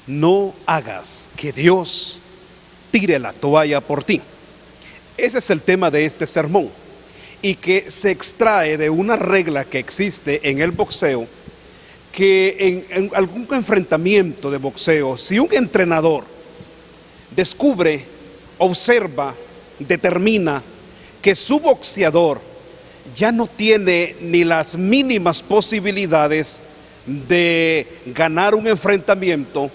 No hagas que Dios tire la toalla por ti. Ese es el tema de este sermón, y que se extrae de una regla que existe en el boxeo, que en algún enfrentamiento de boxeo, si un entrenador descubre, observa, determina que su boxeador ya no tiene ni las mínimas posibilidades de ganar un enfrentamiento,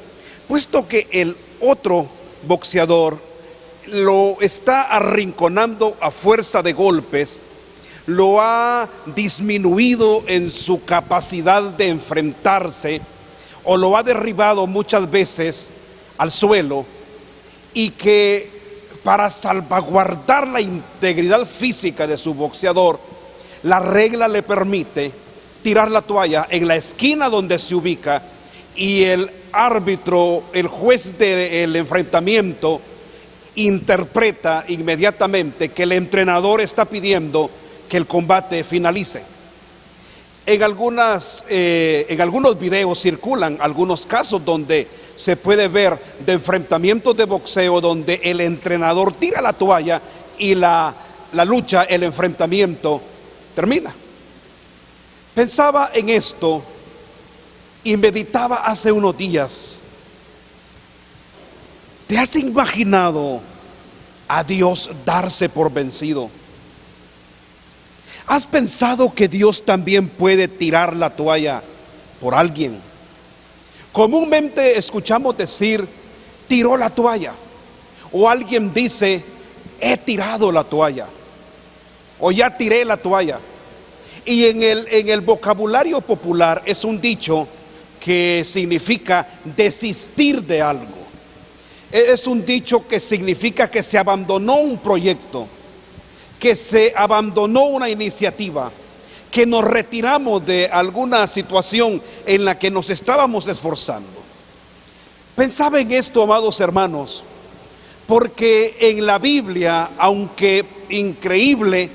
puesto que el otro boxeador lo está arrinconando a fuerza de golpes, lo ha disminuido en su capacidad de enfrentarse, o lo ha derribado muchas veces al suelo, y que para salvaguardar la integridad física de su boxeador, la regla le permite tirar la toalla en la esquina donde se ubica, y el árbitro, el juez del enfrentamiento, interpreta inmediatamente que el entrenador está pidiendo que el combate finalice. En algunos videos circulan algunos casos donde se puede ver de enfrentamientos de boxeo donde el entrenador tira la toalla y la lucha, el enfrentamiento termina. Pensaba en esto y meditaba hace unos días. ¿Te has imaginado a Dios darse por vencido? ¿Has pensado que Dios también puede tirar la toalla por alguien? Comúnmente escuchamos decir, tiró la toalla, o alguien dice, he tirado la toalla, o ya tiré la toalla. Y en el vocabulario popular es un dicho que significa desistir de algo. Es un dicho que significa que se abandonó un proyecto, que se abandonó una iniciativa, que nos retiramos de alguna situación en la que nos estábamos esforzando. Pensaba en esto, amados hermanos, porque en la Biblia, aunque increíble,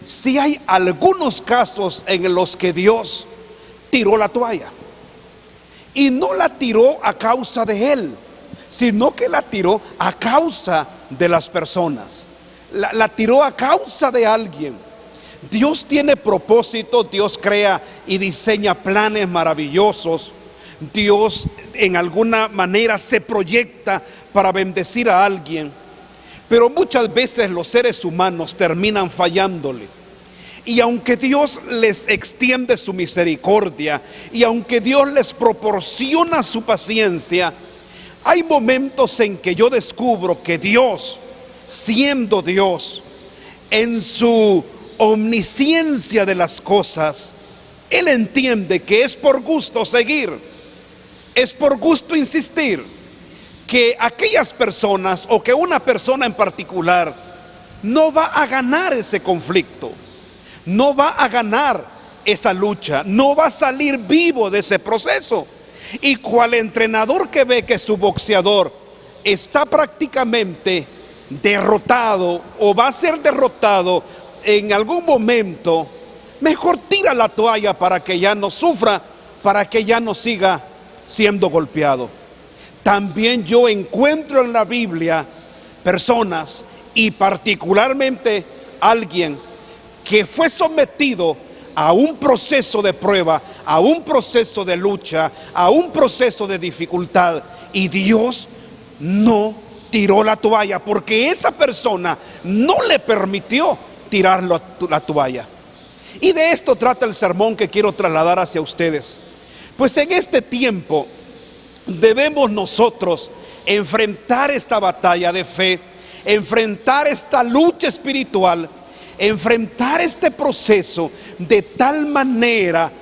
sí hay algunos casos en los que Dios tiró la toalla. Y no la tiró a causa de Él, sino que la tiró a causa de las personas. La tiró a causa de alguien. Dios tiene propósito, Dios crea y diseña planes maravillosos. Dios en alguna manera se proyecta para bendecir a alguien, pero muchas veces los seres humanos terminan fallándole. Y aunque Dios les extiende su misericordia, y aunque Dios les proporciona su paciencia, hay momentos en que yo descubro que Dios, siendo Dios, en su omnisciencia de las cosas, Él entiende que es por gusto seguir, es por gusto insistir, que aquellas personas o que una persona en particular no va a ganar ese conflicto, no va a ganar esa lucha, no va a salir vivo de ese proceso. Y cual entrenador que ve que su boxeador está prácticamente derrotado o va a ser derrotado en algún momento, mejor tira la toalla para que ya no sufra, para que ya no siga siendo golpeado. También yo encuentro en la Biblia personas, y particularmente alguien que fue sometido a un proceso de prueba, a un proceso de lucha, a un proceso de dificultad, y Dios no tiró la toalla porque esa persona no le permitió tirar la toalla. Y de esto trata el sermón que quiero trasladar hacia ustedes. Pues en este tiempo debemos nosotros enfrentar esta batalla de fe, enfrentar esta lucha espiritual, enfrentar este proceso de tal manera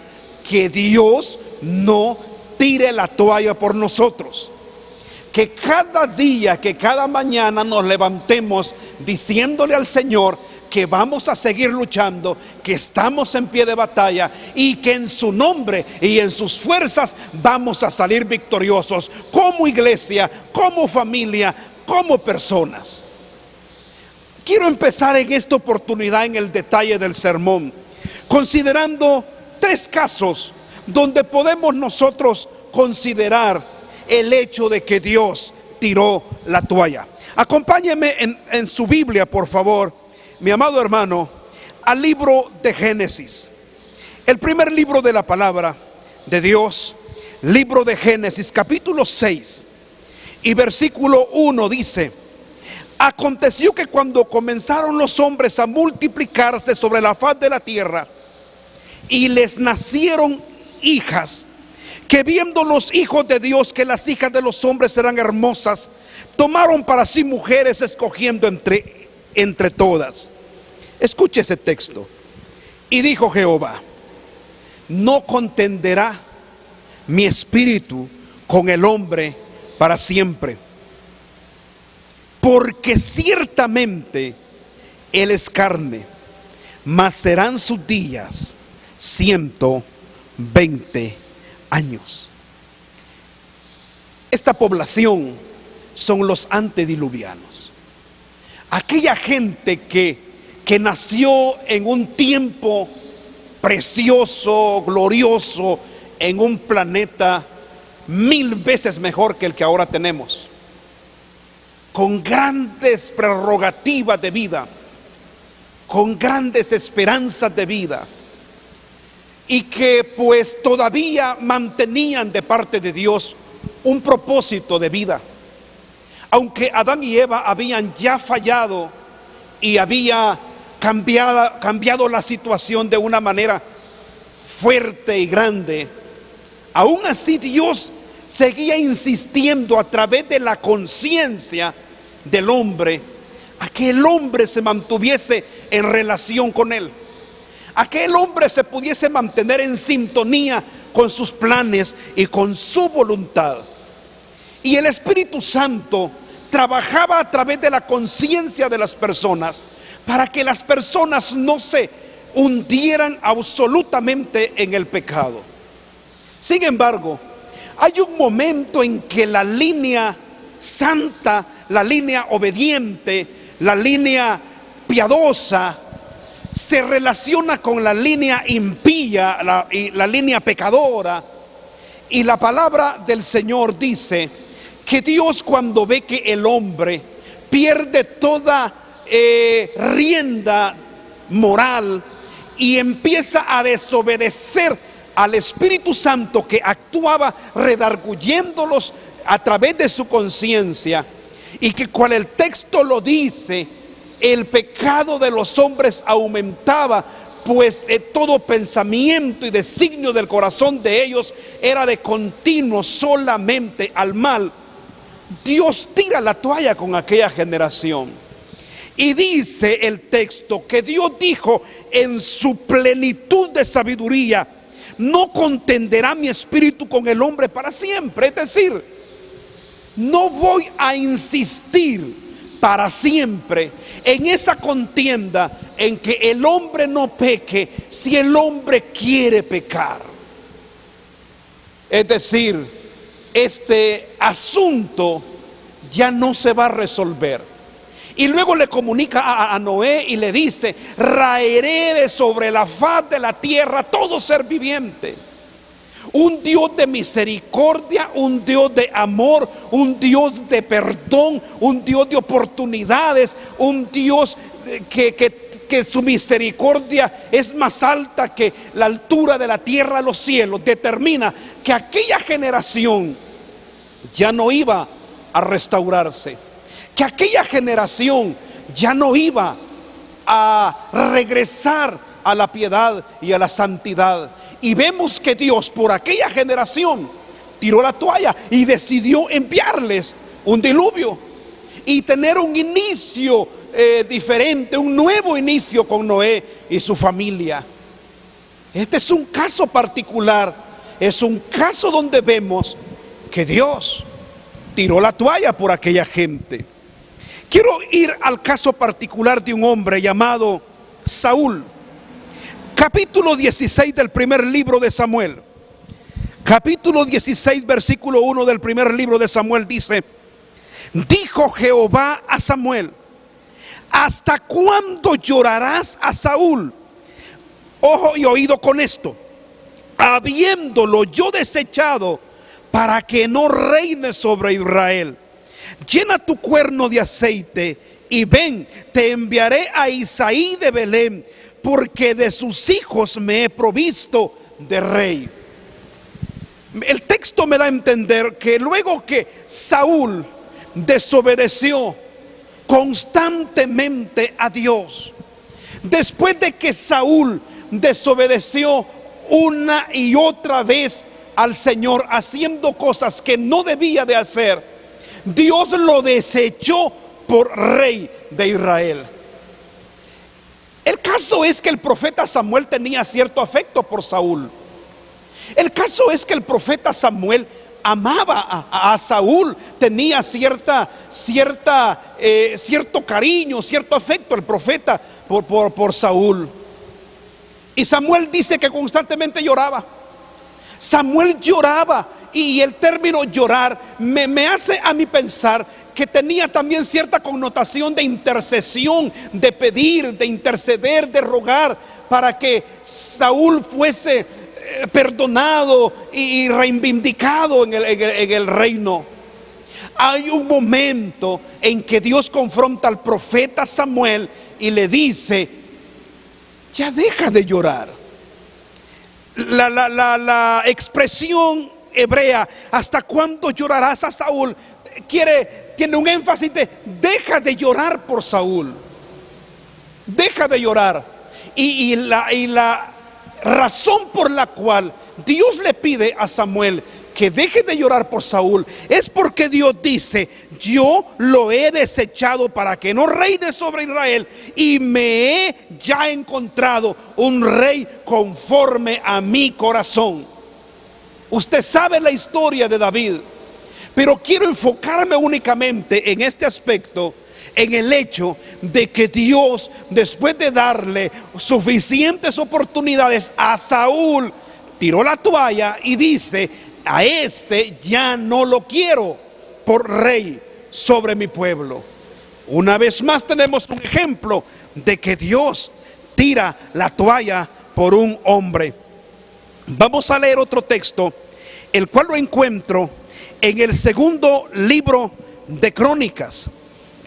que Dios no tire la toalla por nosotros. Que cada día, que cada mañana nos levantemos diciéndole al Señor que vamos a seguir luchando, que estamos en pie de batalla y que en su nombre y en sus fuerzas vamos a salir victoriosos como iglesia, como familia, como personas. Quiero empezar en esta oportunidad en el detalle del sermón, considerando 3 casos donde podemos nosotros considerar el hecho de que Dios tiró la toalla. Acompáñeme en su Biblia, por favor, mi amado hermano, al libro de Génesis, el primer libro de la palabra de Dios. Libro de Génesis, capítulo 6 y versículo 1 dice: aconteció que cuando comenzaron los hombres a multiplicarse sobre la faz de la tierra, y les nacieron hijas, que viendo los hijos de Dios que las hijas de los hombres eran hermosas, tomaron para sí mujeres, escogiendo entre todas. Escuche ese texto. Y dijo Jehová: no contenderá mi espíritu con el hombre para siempre, porque ciertamente él es carne, mas serán sus días 120 años. Esta población son los antediluvianos, aquella gente que nació en un tiempo precioso, glorioso, en un planeta 1000 veces mejor que el que ahora tenemos, con grandes prerrogativas de vida, con grandes esperanzas de vida, y que pues todavía mantenían de parte de Dios un propósito de vida. Aunque Adán y Eva habían ya fallado y había cambiado la situación de una manera fuerte y grande, aún así Dios seguía insistiendo a través de la conciencia del hombre a que el hombre se mantuviese en relación con él, a que el hombre se pudiese mantener en sintonía con sus planes y con su voluntad. Y el Espíritu Santo trabajaba a través de la conciencia de las personas para que las personas no se hundieran absolutamente en el pecado. Sin embargo, hay un momento en que la línea santa, la línea obediente, la línea piadosa se relaciona con la línea impía, la línea pecadora. Y la palabra del Señor dice que Dios, cuando ve que el hombre pierde toda rienda moral y empieza a desobedecer al Espíritu Santo que actuaba redarguyéndolos a través de su conciencia, y que cual el texto lo dice, el pecado de los hombres aumentaba, pues todo pensamiento y designio del corazón de ellos era de continuo solamente al mal. Dios tira la toalla con aquella generación. Y dice el texto que Dios dijo en su plenitud de sabiduría: no contenderá mi espíritu con el hombre para siempre. Es decir, no voy a insistir para siempre en esa contienda en que el hombre no peque si el hombre quiere pecar. Es decir, este asunto ya no se va a resolver. Y luego le comunica a Noé y le dice: raeré de sobre la faz de la tierra todo ser viviente. Un Dios de misericordia, un Dios de amor, un Dios de perdón, un Dios de oportunidades, un Dios que su misericordia es más alta que la altura de la tierra a los cielos. Determina que aquella generación ya no iba a restaurarse, que aquella generación ya no iba a regresar a la piedad y a la santidad. Y vemos que Dios por aquella generación tiró la toalla y decidió enviarles un diluvio y tener un inicio diferente, un nuevo inicio con Noé y su familia. Este es un caso particular, es un caso donde vemos que Dios tiró la toalla por aquella gente. Quiero ir al caso particular de un hombre llamado Saúl. Capítulo 16 del primer libro de Samuel. Capítulo 16, versículo 1 del primer libro de Samuel dice: dijo Jehová a Samuel: ¿hasta cuándo llorarás a Saúl? Ojo y oído con esto: habiéndolo yo desechado para que no reine sobre Israel. Llena tu cuerno de aceite y ven, te enviaré a Isaí de Belén, porque de sus hijos me he provisto de rey. El texto me da a entender que luego que Saúl desobedeció constantemente a Dios, después de que Saúl desobedeció una y otra vez al Señor, haciendo cosas que no debía de hacer, Dios lo desechó por rey de Israel. El caso es que el profeta Samuel tenía cierto afecto por Saúl. El caso es que el profeta Samuel amaba a Saúl, tenía cierto cariño, cierto afecto el profeta por Saúl. Y Samuel dice que constantemente lloraba. Samuel lloraba, y el término llorar me hace a mí pensar que tenía también cierta connotación de intercesión, de pedir, de interceder, de rogar para que Saúl fuese perdonado y reivindicado en el reino. Hay un momento en que Dios confronta al profeta Samuel y le dice: ya deja de llorar. La expresión hebrea, ¿hasta cuándo llorarás a Saúl?, tiene un énfasis de deja de llorar por Saúl. Deja de llorar. Y la razón por la cual Dios le pide a Samuel que deje de llorar por Saúl es porque Dios dice: yo lo he desechado para que no reine sobre Israel, y me he ya encontrado un rey conforme a mi corazón. Usted sabe la historia de David, pero quiero enfocarme únicamente en este aspecto, en el hecho de que Dios, después de darle suficientes oportunidades a Saúl, tiró la toalla y dice: a este ya no lo quiero por rey sobre mi pueblo. Una vez más tenemos un ejemplo de que Dios tira la toalla por un hombre. Vamos a leer otro texto, el cual lo encuentro en el segundo libro de Crónicas,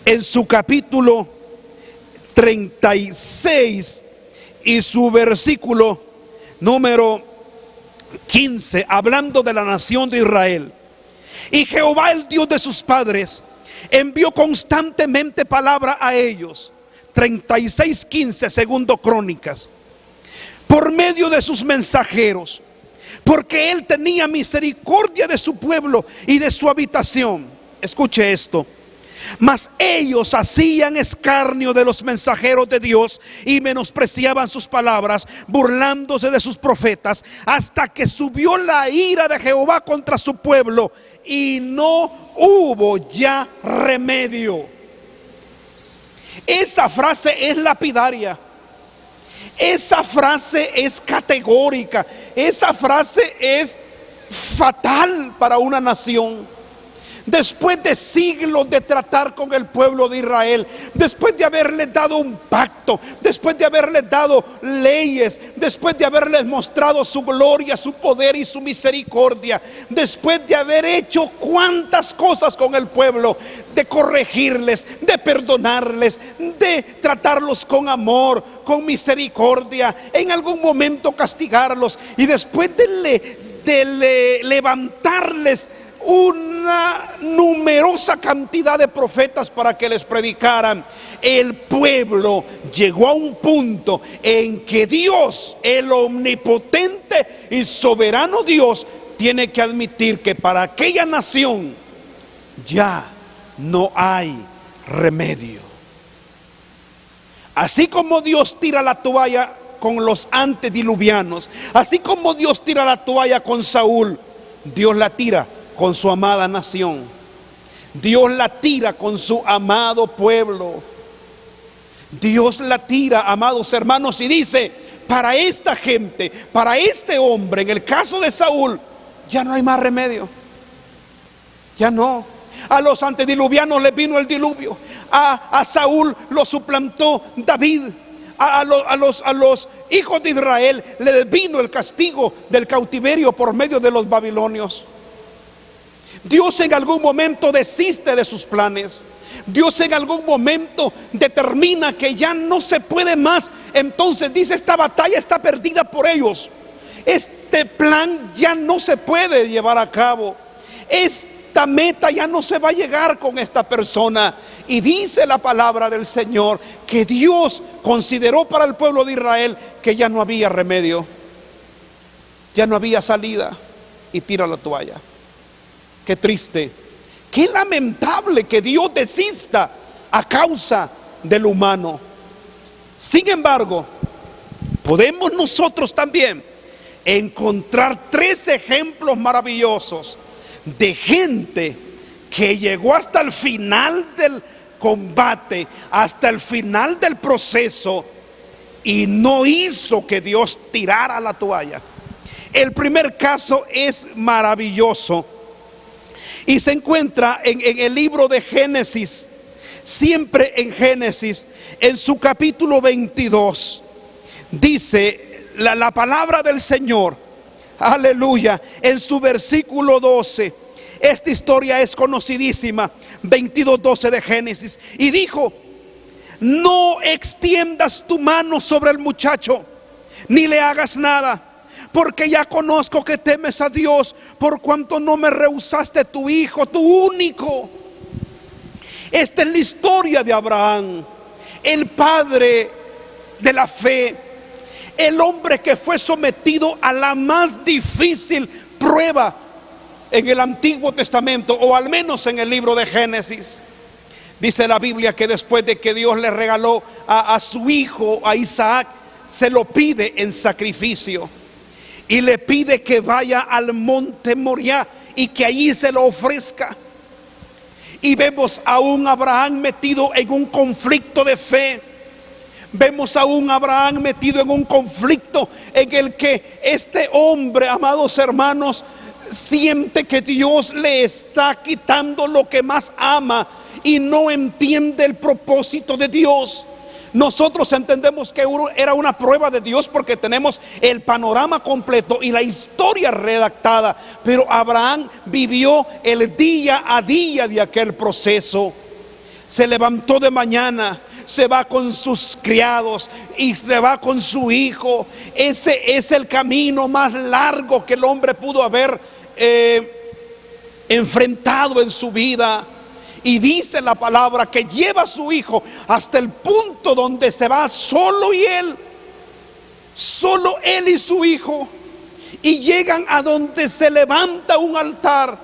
en su capítulo 36 y su versículo número 15, hablando de la nación de Israel. Y Jehová, el Dios de sus padres, envió constantemente palabra a ellos. 36:15, segundo Crónicas, por medio de sus mensajeros, porque él tenía misericordia de su pueblo y de su habitación. Escuche esto: mas ellos hacían escarnio de los mensajeros de Dios y menospreciaban sus palabras, burlándose de sus profetas, hasta que subió la ira de Jehová contra su pueblo y no hubo ya remedio. Esa frase es lapidaria. Esa frase es categórica. Esa frase es fatal para una nación. Después de siglos de tratar con el pueblo de Israel, después de haberles dado un pacto, después de haberles dado leyes, después de haberles mostrado su gloria, su poder y su misericordia, después de haber hecho cuantas cosas con el pueblo, de corregirles, de perdonarles, de tratarlos con amor, con misericordia, en algún momento castigarlos, y después de levantarles una numerosa cantidad de profetas para que les predicaran, el pueblo llegó a un punto en que Dios, el omnipotente y soberano Dios, tiene que admitir que para aquella nación ya no hay remedio. Así como Dios tira la toalla con los antediluvianos, así como Dios tira la toalla con Saúl, Dios la tira con su amada nación. Dios la tira con su amado pueblo. Dios la tira, amados hermanos, y dice: para esta gente, para este hombre, en el caso de Saúl, ya no hay más remedio. Ya no. A los antediluvianos les vino el diluvio. A Saúl lo suplantó David. A los hijos de Israel les vino el castigo del cautiverio por medio de los babilonios. Dios en algún momento desiste de sus planes. Dios en algún momento determina que ya no se puede más. Entonces dice: esta batalla está perdida por ellos. Este plan ya no se puede llevar a cabo. Esta meta ya no se va a llegar con esta persona. Y dice la palabra del Señor que Dios consideró para el pueblo de Israel que ya no había remedio, ya no había salida, y tira la toalla. Qué triste, qué lamentable que Dios desista a causa del humano. Sin embargo, podemos nosotros también encontrar 3 ejemplos maravillosos de gente que llegó hasta el final del combate, hasta el final del proceso, y no hizo que Dios tirara la toalla. El primer caso es maravilloso y se encuentra en el libro de Génesis. Siempre en Génesis, en su capítulo 22, dice la palabra del Señor, aleluya, en su versículo 12. Esta historia es conocidísima, 22:12 de Génesis. Y dijo: no extiendas tu mano sobre el muchacho, ni le hagas nada, porque ya conozco que temes a Dios, por cuanto no me rehusaste tu hijo, tu único. Esta es la historia de Abraham, el padre de la fe, el hombre que fue sometido a la más difícil prueba en el Antiguo Testamento, o al menos en el libro de Génesis. Dice la Biblia que después de que Dios le regaló a su hijo, a Isaac, se lo pide en sacrificio, y le pide que vaya al monte Moriah y que allí se lo ofrezca. Y vemos a un Abraham metido en un conflicto de fe. Vemos a un Abraham metido en un conflicto en el que este hombre, amados hermanos, siente que Dios le está quitando lo que más ama y no entiende el propósito de Dios. Nosotros entendemos que era una prueba de Dios porque tenemos el panorama completo y la historia redactada, pero Abraham vivió el día a día de aquel proceso. Se levantó de mañana, se va con sus criados y se va con su hijo. Ese es el camino más largo que el hombre pudo haber enfrentado en su vida. Y dice la palabra que lleva a su hijo hasta el punto donde se va solo él y su hijo, y llegan a donde se levanta un altar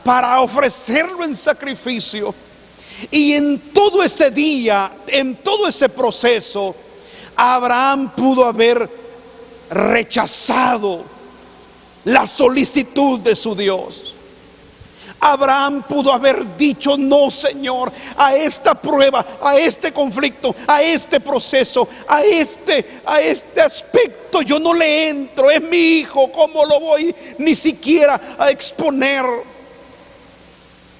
para ofrecerlo en sacrificio. Y en todo ese día, en todo ese proceso, Abraham pudo haber rechazado la solicitud de su Dios. Abraham pudo haber dicho: no, Señor, a esta prueba, a este conflicto, a este proceso, a este aspecto yo no le entro. Es mi hijo, ¿cómo lo voy ni siquiera a exponer?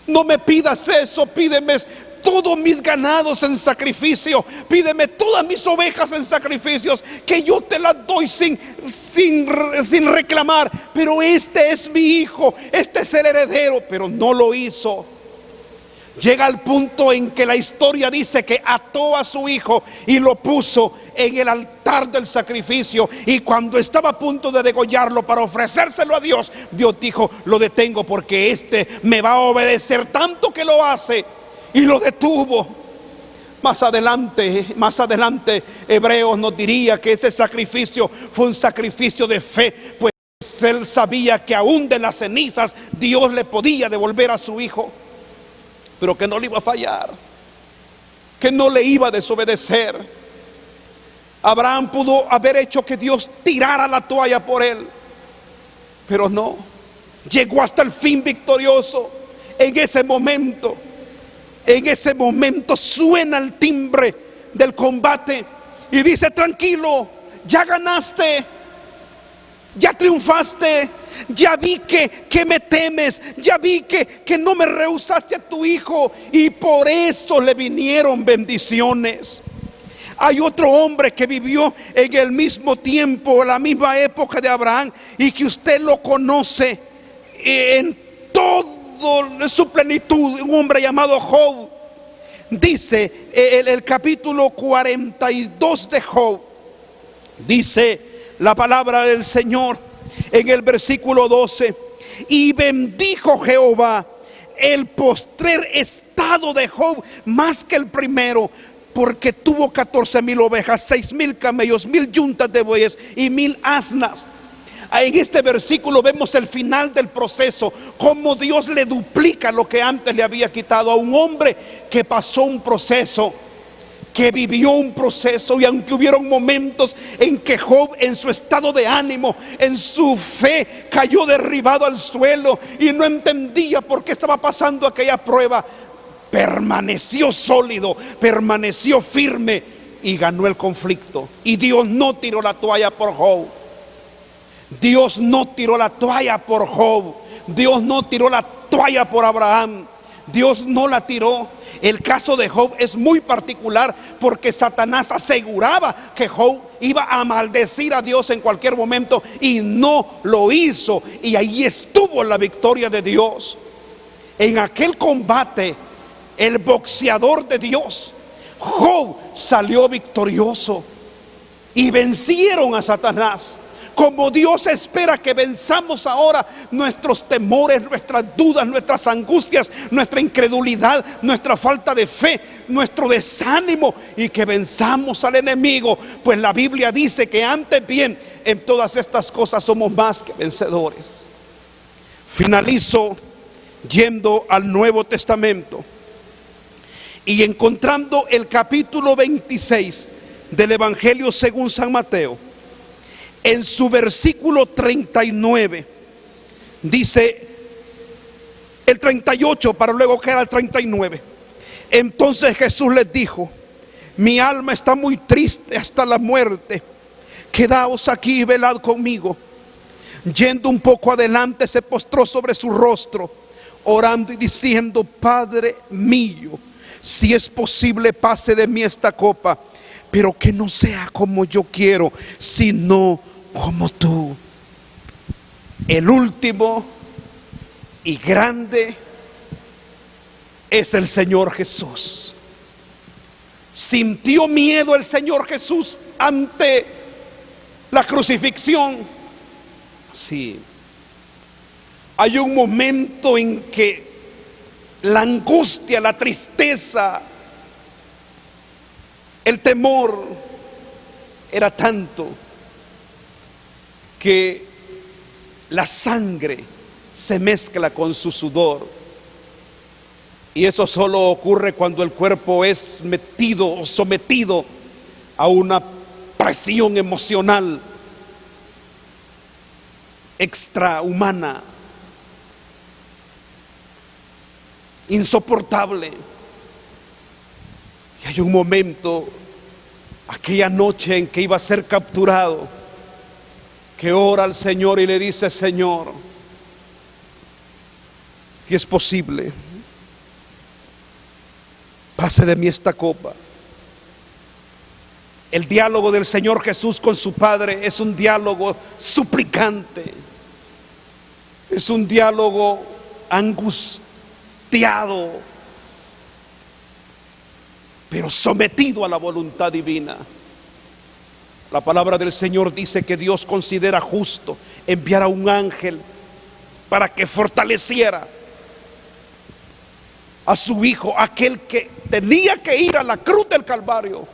No me pidas eso, pídeme todos mis ganados en sacrificio, pídeme todas mis ovejas en sacrificios, que yo te las doy sin reclamar. Pero este es mi hijo, este es el heredero. Pero no lo hizo. Llega al punto en que la historia dice que ató a su hijo y lo puso en el altar del sacrificio. Y cuando estaba a punto de degollarlo para ofrecérselo a Dios, Dios dijo: lo detengo, porque este me va a obedecer tanto que lo hace. Y lo detuvo. Más adelante Hebreos nos diría que ese sacrificio fue un sacrificio de fe, pues él sabía que aún de las cenizas Dios le podía devolver a su hijo, pero que no le iba a fallar, que no le iba a desobedecer. Abraham pudo haber hecho que Dios tirara la toalla por él, pero no. Llegó hasta el fin victorioso. En ese momento suena el timbre del combate y dice: tranquilo, ya ganaste, ya triunfaste, ya vi que me temes, ya vi que no me rehusaste a tu hijo, y por eso le vinieron bendiciones. Hay otro hombre que vivió en el mismo tiempo, en la misma época de Abraham, y que usted lo conoce en todo todo su plenitud, un hombre llamado Job. Dice el capítulo 42 de Job, dice la palabra del Señor en el versículo 12: y bendijo Jehová el postrer estado de Job más que el primero, porque tuvo 14,000 ovejas, 6,000 camellos, 1,000 yuntas de bueyes y 1,000 asnas. En este versículo vemos el final del proceso, cómo Dios le duplica lo que antes le había quitado a un hombre que pasó un proceso, que vivió un proceso. Y aunque hubieron momentos en que Job, en su estado de ánimo, en su fe, cayó derribado al suelo y no entendía por qué estaba pasando aquella prueba, permaneció sólido, permaneció firme y ganó el conflicto. Y Dios no tiró la toalla por Job. Dios no tiró la toalla por Job. Dios no tiró la toalla por Abraham. Dios no la tiró. El caso de Job es muy particular porque Satanás aseguraba que Job iba a maldecir a Dios en cualquier momento y no lo hizo. Y ahí estuvo la victoria de Dios. En aquel combate, el boxeador de Dios, Job, salió victorioso y vencieron a Satanás. Como Dios espera que venzamos ahora nuestros temores, nuestras dudas, nuestras angustias, nuestra incredulidad, nuestra falta de fe, nuestro desánimo, y que venzamos al enemigo. Pues la Biblia dice que antes bien, en todas estas cosas somos más que vencedores. Finalizo yendo al Nuevo Testamento y encontrando el capítulo 26 del Evangelio según San Mateo. En su versículo 39 dice, el 38 para luego caer al 39. Entonces Jesús les dijo: mi alma está muy triste hasta la muerte, quedaos aquí y velad conmigo. Yendo un poco adelante, se postró sobre su rostro, orando y diciendo: Padre mío, si es posible, pase de mí esta copa, pero que no sea como yo quiero, sino como tú. El último y grande es el Señor Jesús. Sintió miedo el Señor Jesús ante la crucifixión. Sí. Hay un momento en que la angustia, la tristeza, el temor era tanto que la sangre se mezcla con su sudor. Y eso solo ocurre cuando el cuerpo es metido o sometido a una presión emocional extrahumana, insoportable. Y hay un momento, aquella noche en que iba a ser capturado, que ora al Señor y le dice: Señor, si es posible, pase de mí esta copa. El diálogo del Señor Jesús con su Padre es un diálogo suplicante, es un diálogo angustiado, pero sometido a la voluntad divina. La palabra del Señor dice que Dios considera justo enviar a un ángel para que fortaleciera a su Hijo, aquel que tenía que ir a la cruz del Calvario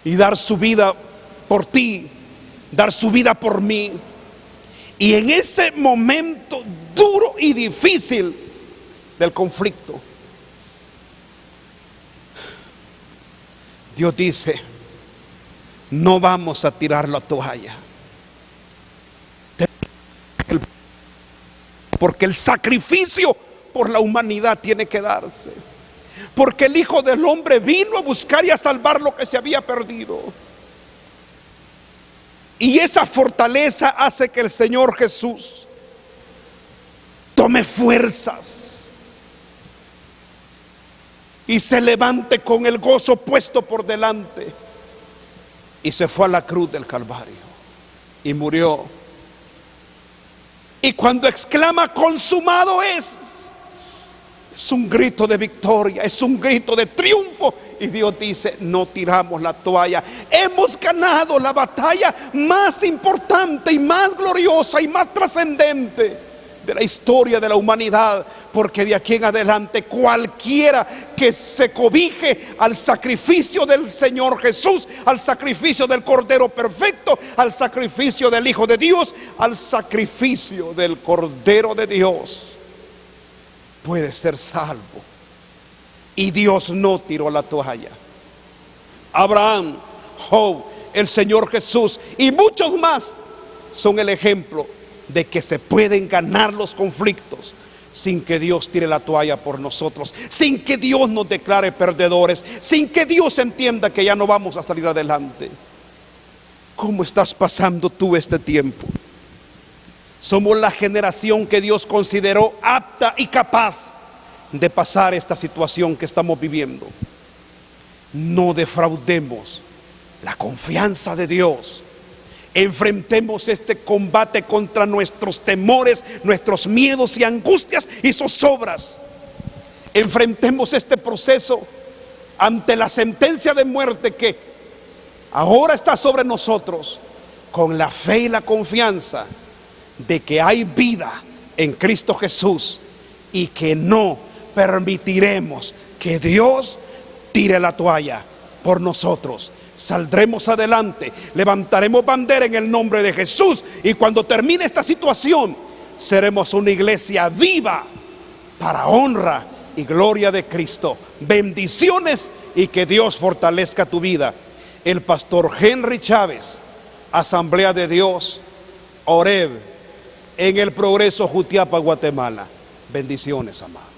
y dar su vida por ti, dar su vida por mí. Y en ese momento duro y difícil del conflicto, Dios dice: no vamos a tirar la toalla, porque el sacrificio por la humanidad tiene que darse, porque el Hijo del Hombre vino a buscar y a salvar lo que se había perdido. Y esa fortaleza hace que el Señor Jesús tome fuerzas y se levante con el gozo puesto por delante. Y se fue a la cruz del Calvario y murió. Y cuando exclama consumado es un grito de victoria, es un grito de triunfo. Y Dios dice: no tiramos la toalla. Hemos ganado la batalla más importante y más gloriosa y más trascendente de la historia de la humanidad, porque de aquí en adelante cualquiera que se cobije al sacrificio del Señor Jesús, al sacrificio del Cordero perfecto, al sacrificio del Hijo de Dios, al sacrificio del Cordero de Dios, puede ser salvo. Y Dios no tiró la toalla. Abraham, Job, el Señor Jesús y muchos más son el ejemplo de que se pueden ganar los conflictos sin que Dios tire la toalla por nosotros, sin que Dios nos declare perdedores, sin que Dios entienda que ya no vamos a salir adelante. ¿Cómo estás pasando tú este tiempo? Somos la generación que Dios consideró apta y capaz de pasar esta situación que estamos viviendo. No defraudemos la confianza de Dios. Enfrentemos este combate contra nuestros temores, nuestros miedos y angustias y zozobras. Enfrentemos este proceso ante la sentencia de muerte que ahora está sobre nosotros, con la fe y la confianza de que hay vida en Cristo Jesús y que no permitiremos que Dios tire la toalla por nosotros. Saldremos adelante, levantaremos bandera en el nombre de Jesús, y cuando termine esta situación seremos una iglesia viva para honra y gloria de Cristo. Bendiciones y que Dios fortalezca tu vida. El pastor Henry Chávez, Asamblea de Dios, Oreb, en El Progreso, Jutiapa, Guatemala. Bendiciones, amados.